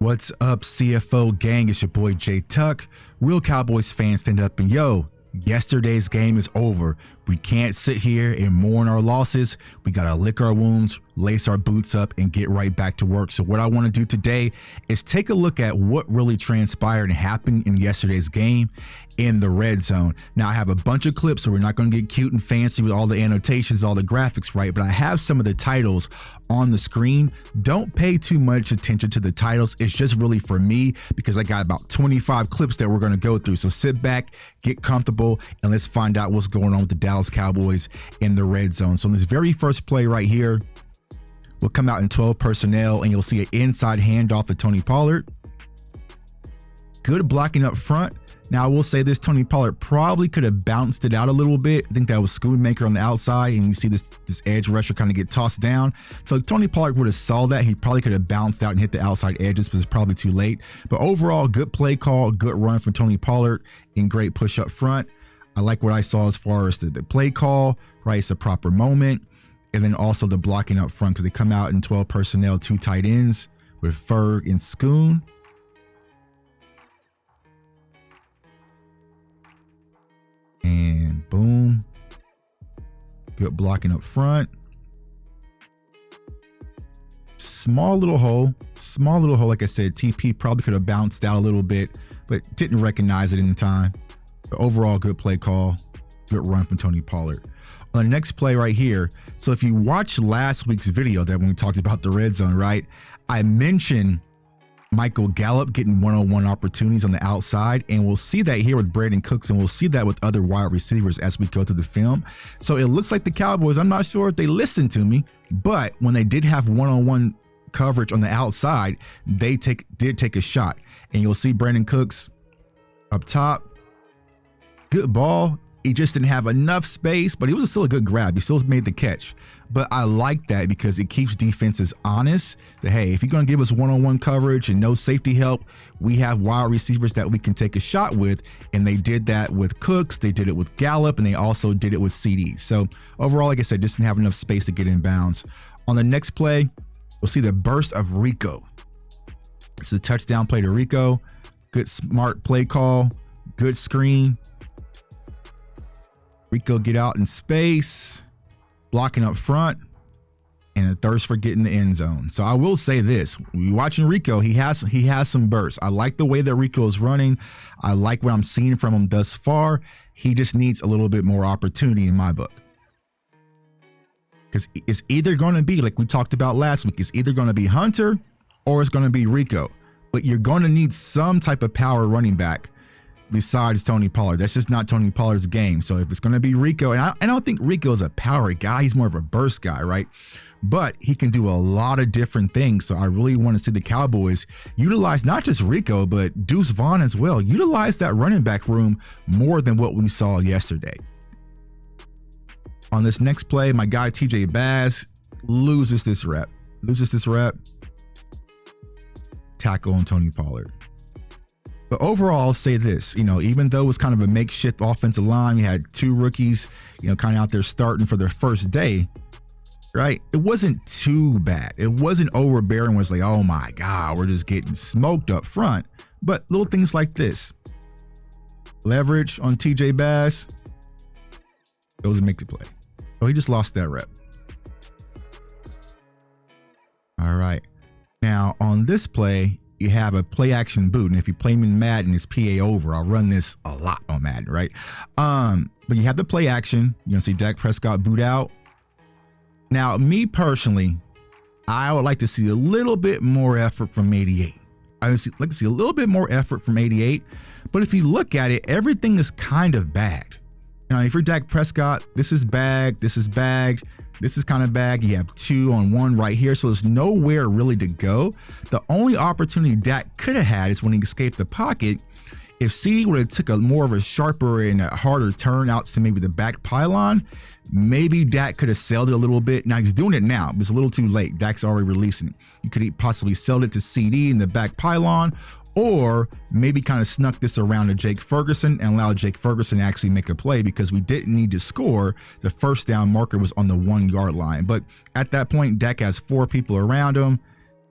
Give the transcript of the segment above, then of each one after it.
What's up, CFO gang? It's your boy J Tuck. Real Cowboys fans, stand up and yo, yesterday's game is over. We can't sit here and mourn our losses. We gotta lick our wounds, lace our boots up, and get right back to work. So what I want to do today is take a look at what really transpired and happened in yesterday's game in the red zone. Now I have a bunch of clips, so we're not going to get cute and fancy with all the annotations, all the graphics, right? But I have some of the titles on the screen. Don't pay too much attention to the titles. It's just really for me because I got about 25 clips that we're going to go through. So sit back, get comfortable, and let's find out what's going on with the Dallas Cowboys in the red zone. So in this very first play right here, we'll come out in 12 personnel and you'll see an inside handoff to Tony Pollard. Good blocking up front. Now, I will say this, Tony Pollard probably could have bounced it out a little bit. I think that was Schoonmaker on the outside, and you see this edge rusher kind of get tossed down. So if Tony Pollard would have saw that, he probably could have bounced out and hit the outside edges, but it's probably too late. But overall, good play call, good run from Tony Pollard, and great push up front. I like what I saw as far as the play call, right? It's a proper moment. And then also the blocking up front, because they come out in 12 personnel, 2 tight ends with Ferg and Schoon. And boom, good blocking up front. Small little hole. Like I said, TP probably could have bounced out a little bit, but didn't recognize it in time. But overall, good play call, good run from Tony Pollard. On the next play right here, so if you watch last week's video that when we talked about the red zone, right, I mentioned Michael Gallup getting one-on-one opportunities on the outside, and we'll see that here with Brandon Cooks, and we'll see that with other wide receivers as we go through the film. So it looks like the Cowboys, I'm not sure if they listened to me, but when they did have one-on-one coverage on the outside, they did take a shot, and you'll see Brandon Cooks up top. Good ball. He just didn't have enough space, but it was still a good grab. He still made the catch. But I like that because it keeps defenses honest. That, hey, if you're going to give us one-on-one coverage and no safety help, we have wide receivers that we can take a shot with. And they did that with Cooks. They did it with Gallup, and they also did it with CD. So overall, like I said, just didn't have enough space to get in bounds. On the next play, we'll see the burst of Rico. It's a touchdown play to Rico. Good, smart play call. Good screen. Rico get out in space, blocking up front, and a thirst for getting the end zone. So I will say this, when you're watching Rico, he has some bursts. I like the way that Rico is running. I like what I'm seeing from him thus far. He just needs a little bit more opportunity in my book. Because it's either going to be, like we talked about last week, it's either going to be Hunter or it's going to be Rico. But you're going to need some type of power running back besides Tony Pollard. That's just not Tony Pollard's game. So if it's going to be Rico, and I don't think Rico is a power guy, he's more of a burst guy, right? But he can do a lot of different things. So I really want to see the Cowboys utilize not just Rico, but Deuce Vaughn as well. Utilize that running back room more than what we saw yesterday. On this next play, my guy TJ Bass loses this rep. Tackle on Tony Pollard. But overall, I'll say this, even though it was kind of a makeshift offensive line, you had 2 rookies, kind of out there starting for their first day, right? It wasn't too bad. It wasn't overbearing. It was like, oh my God, we're just getting smoked up front. But little things like this. Leverage on TJ Bass. Goes and makes the play. Oh, he just lost that rep. All right. Now, on this play, you have a play action boot, and if you play me in Madden, it's PA over. I'll run this a lot on Madden, right? But you have the play action. You're gonna see Dak Prescott boot out. Now, me personally, I would like to see a little bit more effort from 88. I would like to see a little bit more effort from 88. But if you look at it, everything is kind of bagged. If you're Dak Prescott, this is bagged, this is bagged. This is kind of bagged. You have 2 on 1 right here. So there's nowhere really to go. The only opportunity Dak could have had is when he escaped the pocket. If CD would have took a more of a sharper and a harder turn out to maybe the back pylon, maybe Dak could have sailed it a little bit. Now he's doing it now, but it's a little too late. Dak's already releasing it. You could possibly sailed it to CD in the back pylon, or maybe kind of snuck this around to Jake Ferguson and allow Jake Ferguson to actually make a play because we didn't need to score. The first down marker was on the 1 yard line. But at that point, Dak has 4 people around him.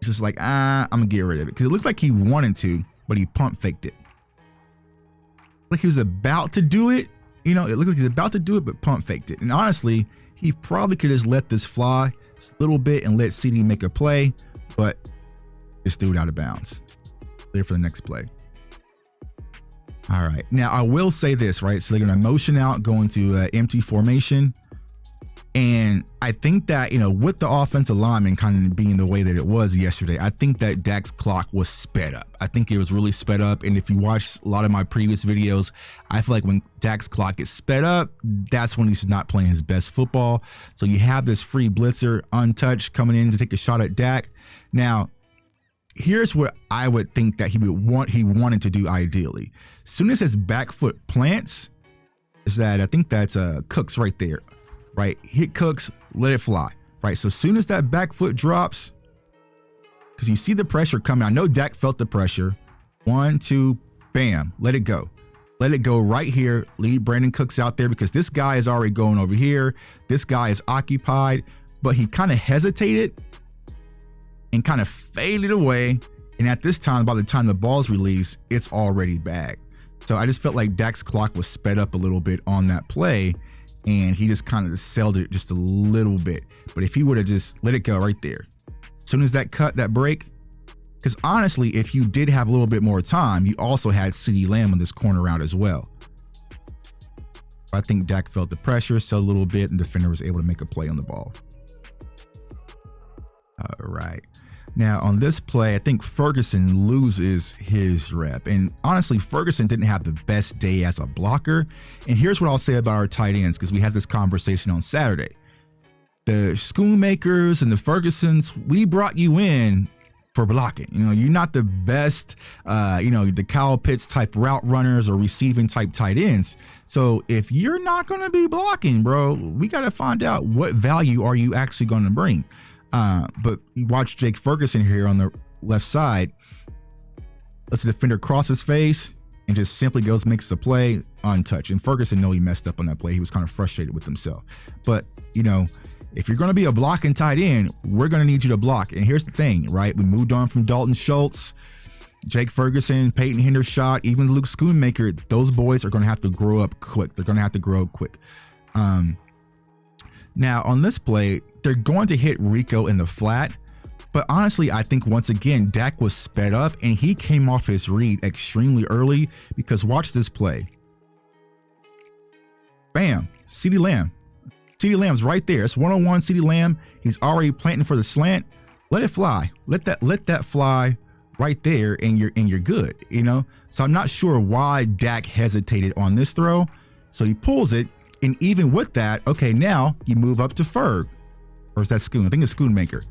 He's just like, I'm gonna get rid of it because it looks like he wanted to, but he pump faked it. Like he was about to do it, you know, it looked like he's about to do it, but pump faked it. And honestly, he probably could just let this fly just a little bit and let CD make a play, but just threw it out of bounds. Clear for the next play. All right, now I will say this, right? So they're gonna motion out, go into empty formation. And I think that, you know, with the offensive lineman kind of being the way that it was yesterday, I think that Dak's clock was sped up. I think it was really sped up. And if you watch a lot of my previous videos, I feel like when Dak's clock gets sped up, that's when he's not playing his best football. So you have this free blitzer untouched coming in to take a shot at Dak. Now, here's what I would think that he wanted to do ideally. As soon as his back foot plants, is that I think that's Cooks right there. Right, hit Cooks, let it fly. Right, so as soon as that back foot drops, because you see the pressure coming, I know Dak felt the pressure. 1, 2, bam, let it go. Let it go right here. Leave Brandon Cooks out there because this guy is already going over here. This guy is occupied, but he kind of hesitated and kind of faded away. And at this time, by the time the ball's released, it's already bagged. So I just felt like Dak's clock was sped up a little bit on that play. And he just kind of sailed it just a little bit. But if he would have just let it go right there, as soon as that cut, that break, because honestly, if you did have a little bit more time, you also had CeeDee Lamb on this corner route as well. I think Dak felt the pressure, sailed a little bit, and the defender was able to make a play on the ball. All right. Now, on this play, I think Ferguson loses his rep. And honestly, Ferguson didn't have the best day as a blocker. And here's what I'll say about our tight ends, because we had this conversation on Saturday. The Schoonmakers and the Fergusons, we brought you in for blocking. You know, you're not the best, the Kyle Pitts type route runners or receiving type tight ends. So if you're not going to be blocking, bro, we got to find out what value are you actually going to bring. But you watch Jake Ferguson here on the left side. Lets the defender cross his face and just simply goes, makes the play untouched. And Ferguson knew he messed up on that play. He was kind of frustrated with himself. But, you know, if you're going to be a blocking tight end, we're going to need you to block. And here's the thing, right? We moved on from Dalton Schultz, Jake Ferguson, Peyton Hendershot, even Luke Schoonmaker. Those boys are going to have to grow up quick. They're going to have to grow up quick. Now, on this play, they're going to hit Rico in the flat. But honestly, I think once again, Dak was sped up and he came off his read extremely early because watch this play. Bam, CeeDee Lamb. CeeDee Lamb's right there. It's 1-on-1 CeeDee Lamb. He's already planting for the slant. Let it fly. Let that fly right there and you're good, you know? So I'm not sure why Dak hesitated on this throw. So he pulls it. And even with that, okay, now you move up to Ferg. Or is that Schoon? I think it's Schoonmaker.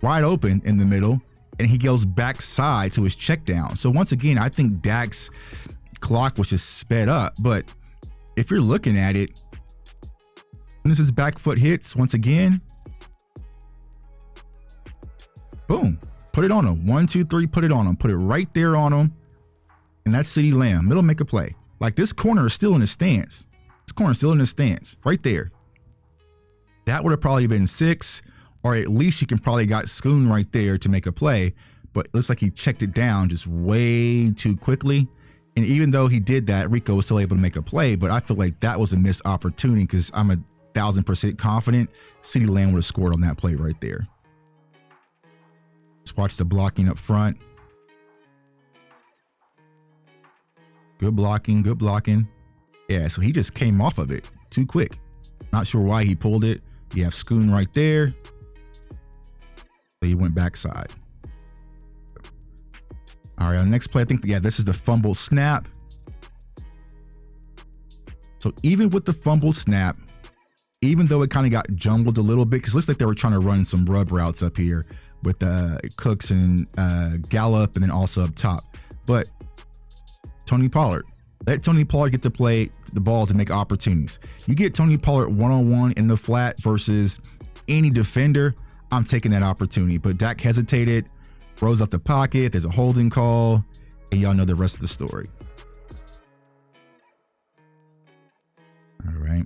Wide open in the middle. And he goes backside to his check down. So once again, I think Dak's clock was just sped up. But if you're looking at it, when this is back foot hits, once again, boom, put it on him. 1, 2, 3, put it on him. Put it right there on him. And that's CeeDee Lamb. Middle, make a play. Like this corner is still in his stance. This corner still in the stance right there. That would have probably been 6, or at least you can probably got Schoon right there to make a play. But it looks like he checked it down just way too quickly. And even though he did that, Rico was still able to make a play. But I feel like that was a missed opportunity because I'm 1,000% confident CeeDee Lamb would have scored on that play right there. Just watch the blocking up front. Good blocking, good blocking. Yeah, so he just came off of it too quick. Not sure why he pulled it. You have Schoon right there. So he went backside. All right, on the next play, I think, yeah, this is the fumble snap. So even with the fumble snap, even though it kind of got jumbled a little bit, because it looks like they were trying to run some rub routes up here with Cooks and Gallup and then also up top. But Tony Pollard. Let Tony Pollard get to play the ball to make opportunities. You get Tony Pollard one-on-one in the flat versus any defender, I'm taking that opportunity. But Dak hesitated, rose up the pocket, there's a holding call, and y'all know the rest of the story. All right.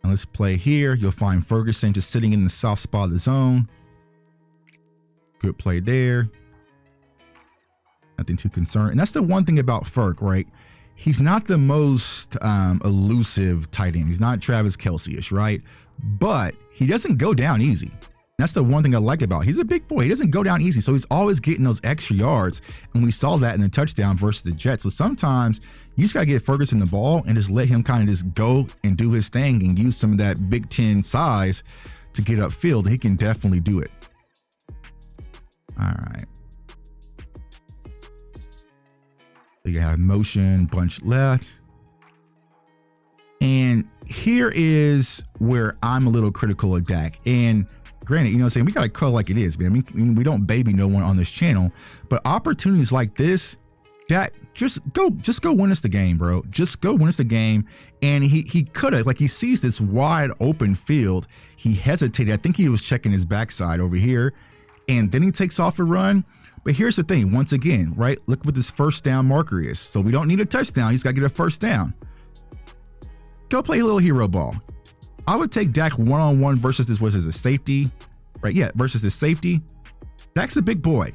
Now let's play here. You'll find Ferguson just sitting in the soft spot of the zone. Good play there. Nothing too concerned. And that's the one thing about Ferk, right? He's not the most elusive tight end. He's not Travis Kelce-ish, right? But he doesn't go down easy. That's the one thing I like about him. He's a big boy. He doesn't go down easy. So he's always getting those extra yards. And we saw that in the touchdown versus the Jets. So sometimes you just got to get Ferguson the ball and just let him kind of just go and do his thing and use some of that Big Ten size to get upfield. He can definitely do it. All right. So you have motion, bunch left. And here is where I'm a little critical of Dak. And granted, you know what I'm saying, we got to call like it is, man. I mean, we don't baby no one on this channel. But opportunities like this, Dak, just go win us the game, bro. Just go win us the game. And he could have, like, he sees this wide open field. He hesitated. I think he was checking his backside over here. And then he takes off a run. But here's the thing, once again, right? Look what this first down marker is. So we don't need a touchdown. He's got to get a first down. Go play a little hero ball. I would take Dak one-on-one versus this, was a safety, right? Yeah, versus the safety. Dak's a big boy.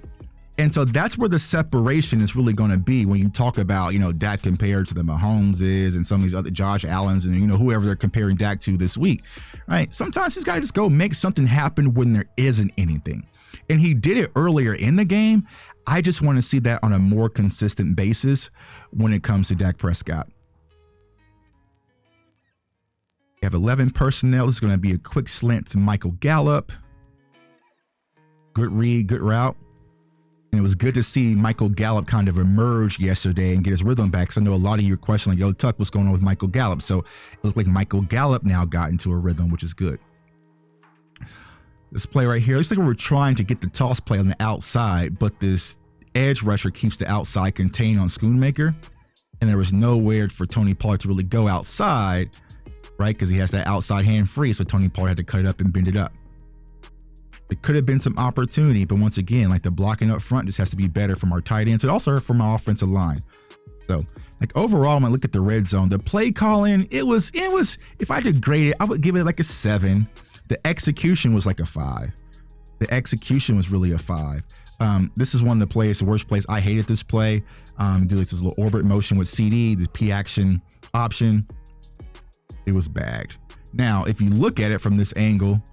And so that's where the separation is really going to be when you talk about, you know, Dak compared to the Mahomes is and some of these other Josh Allens and, you know, whoever they're comparing Dak to this week, right? Sometimes he's got to just go make something happen when there isn't anything. And he did it earlier in the game. I just want to see that on a more consistent basis when it comes to Dak Prescott. You have 11 personnel. This is going to be a quick slant to Michael Gallup. Good read, good route. And it was good to see Michael Gallup kind of emerge yesterday and get his rhythm back. So I know a lot of you are questioning, like, yo, Tuck, what's going on with Michael Gallup? So it looked like Michael Gallup now got into a rhythm, which is good. This play right here, looks like we're trying to get the toss play on the outside, but this edge rusher keeps the outside contained on Schoonmaker. And there was nowhere for Tony Pollard to really go outside, right? Because he has that outside hand free. So Tony Pollard had to cut it up and bend it up. It could have been some opportunity, but once again, like, the blocking up front just has to be better from our tight ends and also from our offensive line. So, like, overall, when I look at the red zone, the play calling, it was, if I had to grade it, I would give it like a 7. The execution was like a 5. The execution was really a 5. This is one of the plays, the worst plays. I hated this play. Do this little orbit motion with CD, the P action option. It was bagged. Now, if you look at it from this angle,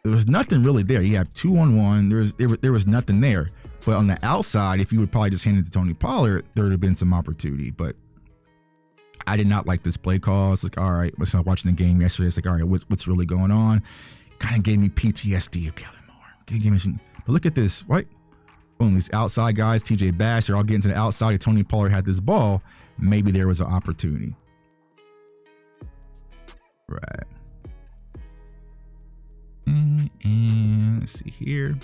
there was nothing really there. You have 2-on-1. There was nothing there. But on the outside, if you would probably just hand it to Tony Pollard, there would have been some opportunity. But I did not like this play call. It's like, all right, I was watching the game yesterday. It's like, all right, what's really going on? Kind of gave me PTSD of Kellen Moore. Gave me some, but look at this, right? Boom, these outside guys, TJ Bass, they're all getting to the outside. If Tony Pollard had this ball, maybe there was an opportunity. Right. And let's see here.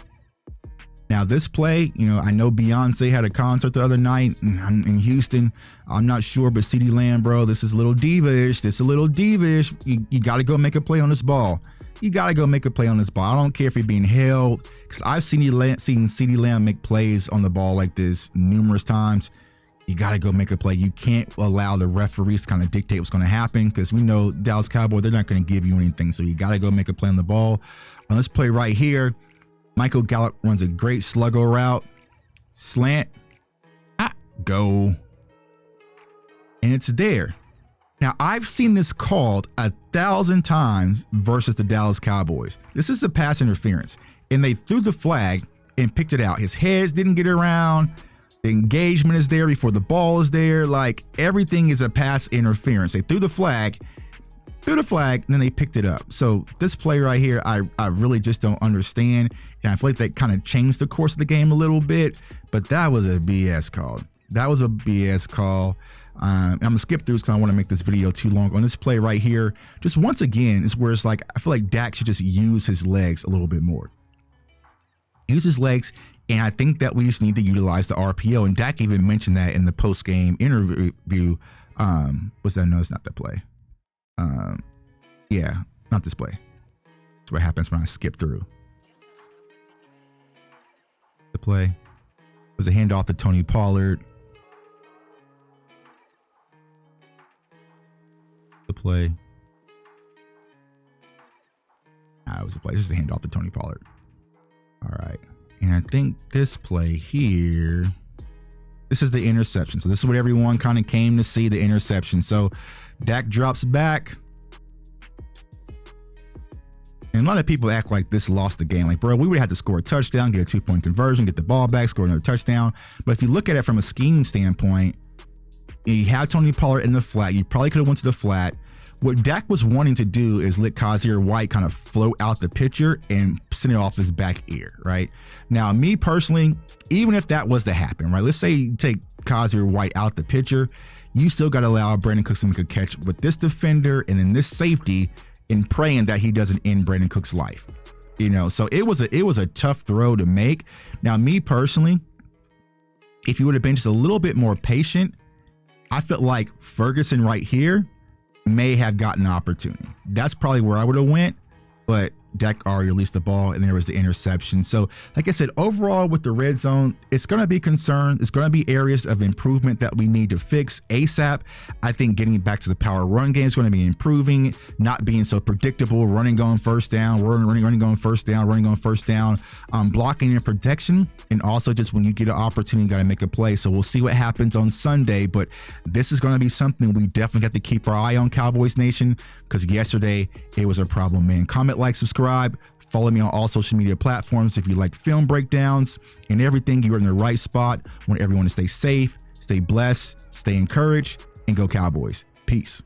Now this play, you know, I know Beyonce had a concert the other night in Houston. I'm not sure, but CeeDee Lamb, bro, this is a little diva-ish. You got to go make a play on this ball. You got to go make a play on this ball. I don't care if you're being held, because I've seen CeeDee Lamb make plays on the ball like this numerous times. You got to go make a play. You can't allow the referees to kind of dictate what's going to happen, because we know Dallas Cowboys, they're not going to give you anything. So you got to go make a play on the ball. On this play right here, Michael Gallup runs a great sluggo route. Slant. Go. And it's there. Now, I've seen this called 1,000 times versus the Dallas Cowboys. This is a pass interference. And they threw the flag and picked it out. His heads didn't get around. The engagement is there before the ball is there. Like, everything is a pass interference. They threw the flag, and then they picked it up. So this play right here, I really just don't understand. And I feel like that kind of changed the course of the game a little bit. But that was a BS call. That was a BS call. I'm going to skip through because I don't want to make this video too long. On this play right here, just once again, is where it's like, I feel like Dak should just use his legs a little bit more. Use his legs. And I think that we just need to utilize the RPO. And Dak even mentioned that in the post-game interview. What's that? No, it's not that play. Yeah, not this play. That's what happens when I skip through. The play was a handoff to Tony Pollard. The play. It was a play. This is a handoff to Tony Pollard. All right. And I think this play here, this is the interception. So this is what everyone kind of came to see, the interception. So Dak drops back. And a lot of people act like this lost the game. Like, bro, we would have to score a touchdown, get a 2-point conversion, get the ball back, score another touchdown. But if you look at it from a scheme standpoint, you have Tony Pollard in the flat. You probably could have went to the flat. What Dak was wanting to do is let Kaiser White kind of float out the pitcher and send it off his back ear, right? Now, me personally, even if that was to happen, right? Let's say you take Kaiser White out the pitcher, you still got to allow Brandon Cooks to make a catch with this defender and then this safety, in praying that he doesn't end Brandon Cooks' life, So it was a tough throw to make. Now, me personally, if you would have been just a little bit more patient, I felt like Ferguson right here may have gotten an opportunity. That's probably where I would have went, but Dak already released the ball and there was the interception. So like I said, overall with the red zone, it's going to be concerned. It's going to be areas of improvement that we need to fix ASAP. I think getting back to the power run game is going to be improving, not being so predictable, running on first down, running on first down, blocking and protection. And also just when you get an opportunity, you got to make a play. So we'll see what happens on Sunday, but this is going to be something we definitely have to keep our eye on, Cowboys Nation, because yesterday it was a problem, man. Comment, like, subscribe. Follow me on all social media platforms. If you like film breakdowns and everything, you're in the right spot. I want everyone to stay safe, stay blessed, stay encouraged, and go Cowboys. Peace.